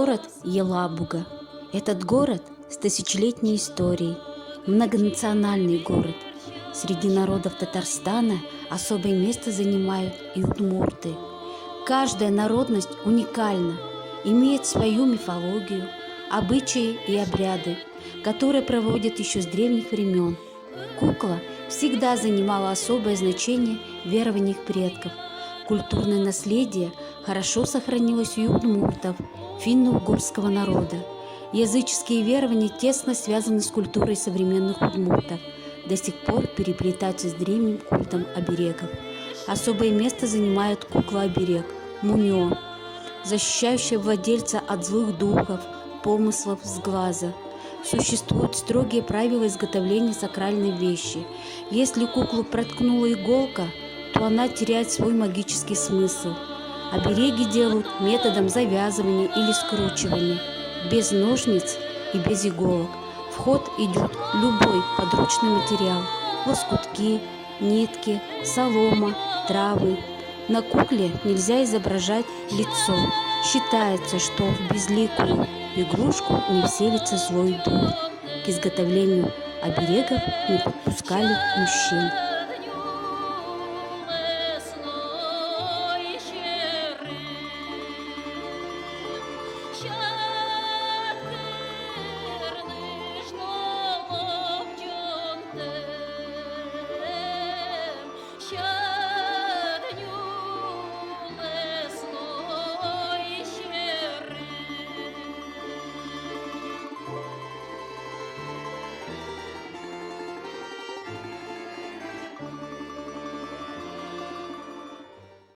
город Елабуга. Этот город с тысячелетней историей, многонациональный город. Среди народов Татарстана особое место занимают и удмурты. Каждая народность уникальна, имеет свою мифологию, обычаи и обряды, которые проводят еще с древних времен. Кукла всегда занимала особое значение в верованиях предков. Культурное наследие хорошо сохранилось и у удмуртов, финно-угорского народа. Языческие верования тесно связаны с культурой современных удмуртов, до сих пор переплетаются с древним культом оберегов. Особое место занимает кукла-оберег – муньо, защищающая владельца от злых духов, помыслов, сглаза. Существуют строгие правила изготовления сакральной вещи. Если куклу проткнула иголка, то она теряет свой магический смысл. Обереги делают методом завязывания или скручивания, без ножниц и без иголок. В ход идет любой подручный материал – лоскутки, нитки, солома, травы. На кукле нельзя изображать лицо. Считается, что в безликую игрушку не вселится злой дух. К изготовлению оберегов не подпускали мужчин.